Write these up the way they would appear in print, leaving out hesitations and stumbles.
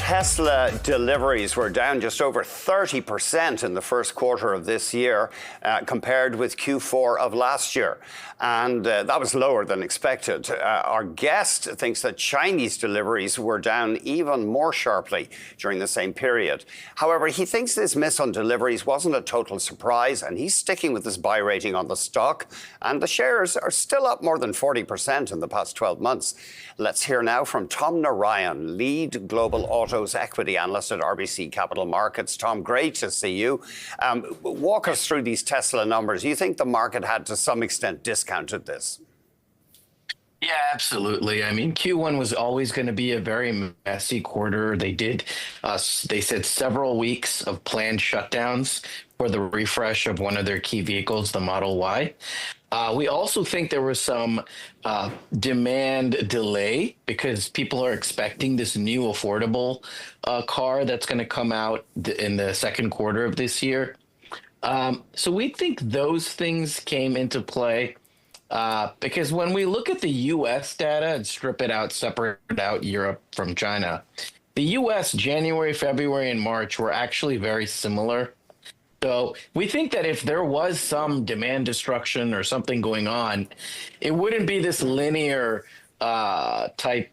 Tesla deliveries were down just over 30% in the first quarter of this year compared with Q4 of last year. And that was lower than expected. Our guest thinks that Chinese deliveries were down even more sharply during the same period. However, he thinks this miss on deliveries wasn't a total surprise, and he's sticking with his buy rating on the stock. And the shares are still up more than 40% in the past 12 months. Let's hear now from Tom Narayan, lead global autos equity analyst at RBC Capital Markets. Tom, great to see you. Walk us through these Tesla numbers. You think the market had to some extent discounted this? Yeah, absolutely. I mean, Q1 was always going to be a very messy quarter. They said several weeks of planned shutdowns for the refresh of one of their key vehicles, the Model Y. We also think there was some demand delay because people are expecting this new affordable car that's going to come out in the second quarter of this year. So we think those things came into play because when we look at the U.S. data and strip it out, separate out Europe from China, the U.S. January, February, and March were actually very similar. So we think that if there was some demand destruction or something going on, it wouldn't be this linear type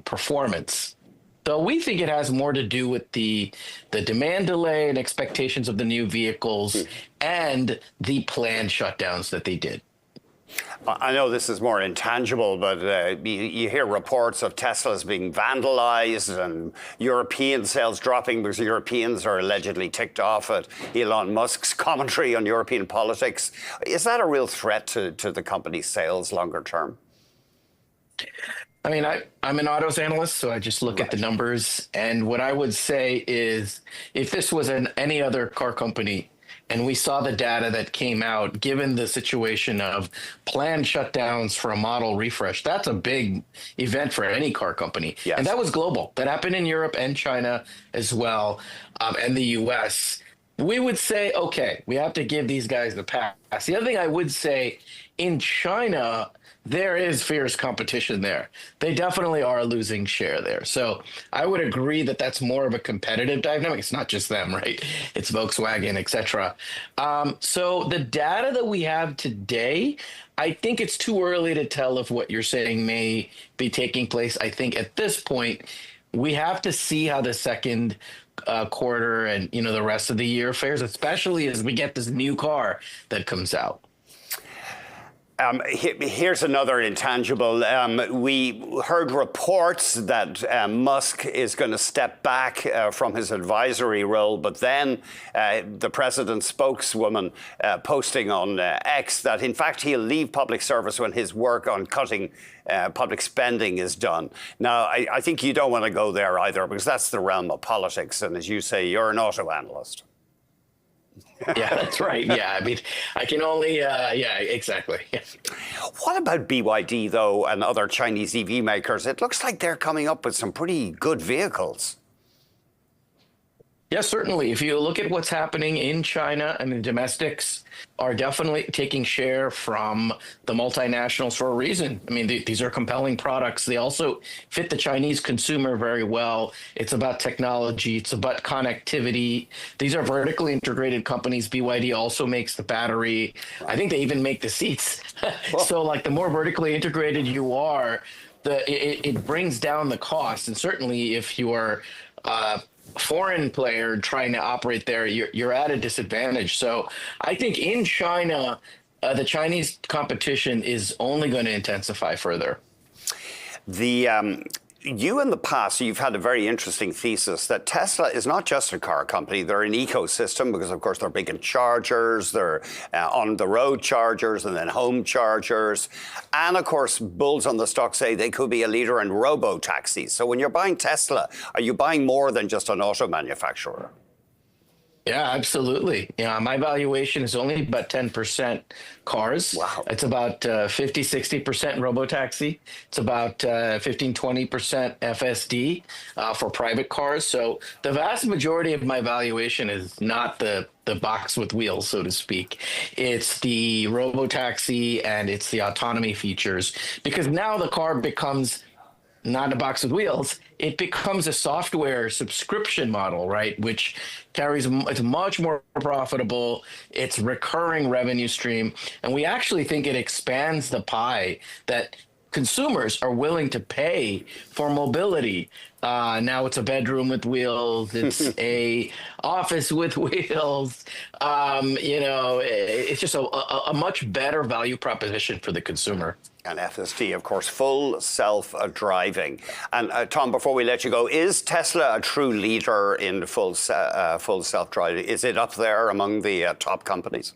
performance. So we think it has more to do with the demand delay and expectations of the new vehicles and the planned shutdowns that they did. I know this is more intangible, but you hear reports of Teslas being vandalized and European sales dropping because Europeans are allegedly ticked off at Elon Musk's commentary on European politics. Is that a real threat to the company's sales longer term? I mean, I'm an autos analyst, so I just look at the numbers. And what I would say is if this was any other car company, and we saw the data that came out, given the situation of planned shutdowns for a model refresh, that's a big event for any car company. Yes. And that was global. That happened in Europe and China as well, and the US. We would say, okay, we have to give these guys the pass. The other thing I would say, in China, there is fierce competition there. They definitely are losing share there. So I would agree that that's more of a competitive dynamic. It's not just them, right? It's Volkswagen, et cetera. So the data that we have today, I think it's too early to tell if what you're saying may be taking place. I think at this point, we have to see how the second quarter and the rest of the year fares, especially as we get this new car that comes out. Here's another intangible. We heard reports that Musk is going to step back from his advisory role, but then the president's spokeswoman posting on X that, in fact, he'll leave public service when his work on cutting public spending is done. Now, I think you don't want to go there either, because that's the realm of politics. And as you say, you're an auto analyst. Yeah, that's right. Yeah, I mean, I can only, yeah, exactly. Yeah. What about BYD, though, and other Chinese EV makers? It looks like they're coming up with some pretty good vehicles. Yes, certainly. If you look at what's happening in China, I mean, domestics are definitely taking share from the multinationals for a reason. I mean, these are compelling products. They also fit the Chinese consumer very well. It's about technology. It's about connectivity. These are vertically integrated companies. BYD also makes the battery. I think they even make the seats. So, like, the more vertically integrated you are, it brings down the cost. And certainly if you are foreign player trying to operate there, you're at a disadvantage. So I think in China, the Chinese competition is only going to intensify further. You in the past, you've had a very interesting thesis that Tesla is not just a car company. They're an ecosystem because, of course, they're big in chargers, they're on-the-road chargers and then home chargers. And, of course, bulls on the stock say they could be a leader in robo-taxis. So when you're buying Tesla, are you buying more than just an auto manufacturer? Yeah, absolutely. Yeah, my valuation is only about 10% cars. Wow. It's about 50-60% robotaxi. It's about 15-20% FSD for private cars. So the vast majority of my valuation is not the box with wheels, so to speak. It's the robotaxi and it's the autonomy features, because now the car becomes not in a box with wheels, it becomes a software subscription model, right? Which it's much more profitable. It's recurring revenue stream. And we actually think it expands the pie that consumers are willing to pay for mobility. Now it's a bedroom with wheels. It's a office with wheels. It's just a much better value proposition for the consumer. And FSD, of course, full self-driving. And Tom, before we let you go, is Tesla a true leader in full self-driving? Is it up there among the top companies?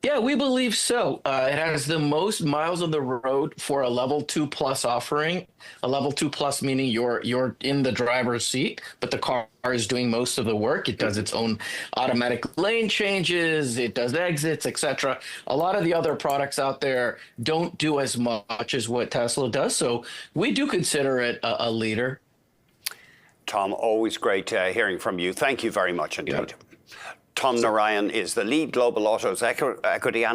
Yeah, we believe so. It has the most miles on the road for a level 2+ offering. A level 2+ meaning you're in the driver's seat, but the car is doing most of the work. It does its own automatic lane changes, it does exits, etc. A lot of the other products out there don't do as much as what Tesla does. So we do consider it a leader. Tom, always great hearing from you. Thank you very much indeed. Yep. Tom Narayan is the lead global autos equity analyst.